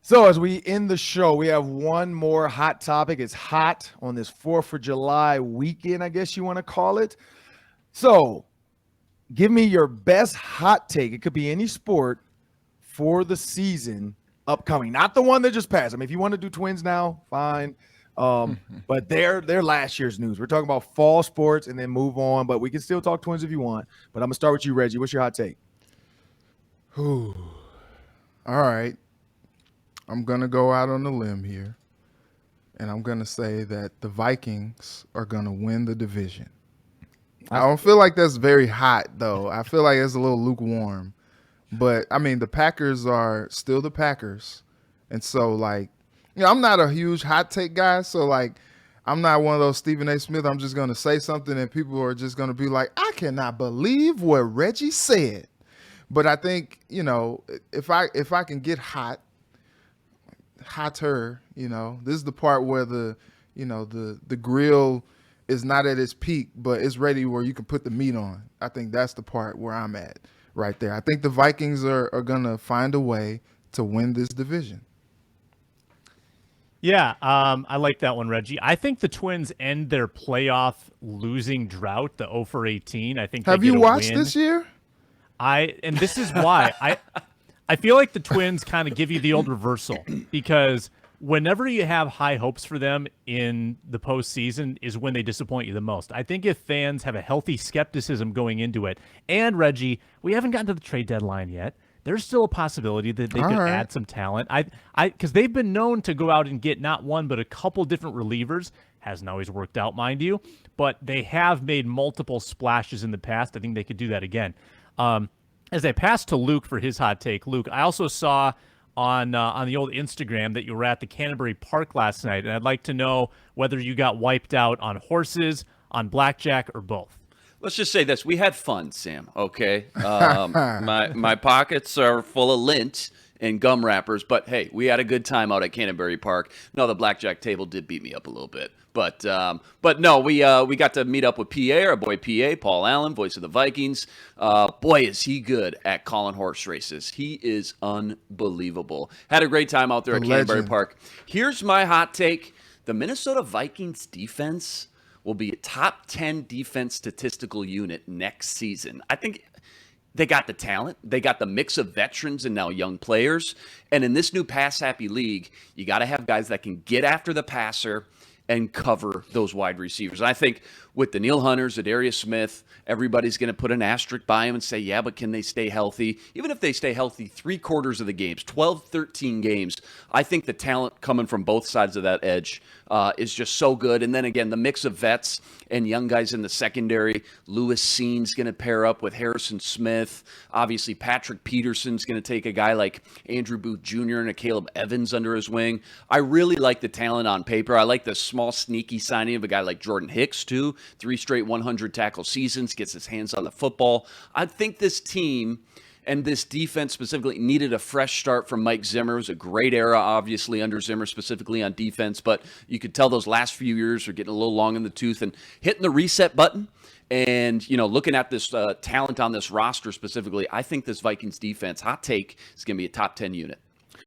So as we end the show, we have one more hot topic. It's hot on this 4th of July weekend, I guess you want to call it. So give me your best hot take. It could be any sport for the season upcoming, not the one that just passed. I mean, if you want to do Twins now, fine. But they're last year's news. We're talking about fall sports and then move on, but we can still talk Twins if you want. But I'm going to start with you, Reggie. What's your hot take? All right. I'm going to go out on a limb here, and I'm going to say that the Vikings are going to win the division. I don't feel like that's very hot, though. I feel like it's a little lukewarm. But, I mean, the Packers are still the Packers. And so, like, I'm not a huge hot take guy. So, like, I'm not one of those Stephen A. Smith. I'm just going to say something, and people are just going to be like, I cannot believe what Reggie said. But I think, if I can get hotter, this is the part where the grill is not at its peak, but it's ready where you can put the meat on. I think that's the part where I'm at right there. I think the Vikings are going to find a way to win this division. Yeah, I like that one, Reggie. I think the Twins end their playoff losing drought, the 0-18. I think. Have you watched this year? And this is why I feel like the Twins kind of give you the old reversal, because whenever you have high hopes for them in the postseason is when they disappoint you the most. I think if fans have a healthy skepticism going into it, and Reggie, we haven't gotten to the trade deadline yet. There's still a possibility that they could add some talent. Because they've been known to go out and get not one but a couple different relievers. Hasn't always worked out, mind you, but they have made multiple splashes in the past. I think they could do that again. As I pass to Luke for his hot take, Luke, I also saw on the old Instagram that you were at the Canterbury Park last night, and I'd like to know whether you got wiped out on horses, on blackjack, or both. Let's just say this. We had fun, Sam, okay? My pockets are full of lint and gum wrappers, but hey, we had a good time out at Canterbury Park. No, the blackjack table did beat me up a little bit. But no, we got to meet up with PA, our boy PA, Paul Allen, voice of the Vikings. Boy, is he good at calling horse races. He is unbelievable. Had a great time out there at Canterbury Park. Here's my hot take. The Minnesota Vikings defense will be a top 10 defense statistical unit next season. I think they got the talent. They got the mix of veterans and now young players. And in this new pass-happy league, you got to have guys that can get after the passer and cover those wide receivers. And I think with the Danielle Hunters, za'darius Smith, everybody's going to put an asterisk by him and say, yeah, but can they stay healthy? Even if they stay healthy 3/4 of the games, 12, 13 games, I think the talent coming from both sides of that edge is just so good. And then again, the mix of vets and young guys in the secondary. Lewis Seen's going to pair up with Harrison Smith. Obviously, Patrick Peterson's going to take a guy like Andrew Booth Jr. and a Caleb Evans under his wing. I really like the talent on paper. I like the small, sneaky signing of a guy like Jordan Hicks, too. 3 straight 100-tackle seasons, gets his hands on the football. I think this team and this defense specifically needed a fresh start from Mike Zimmer. It was a great era, obviously, under Zimmer, specifically on defense. But you could tell those last few years are getting a little long in the tooth, and hitting the reset button and, looking at this talent on this roster specifically, I think this Vikings defense, hot take, is going to be a top 10 unit.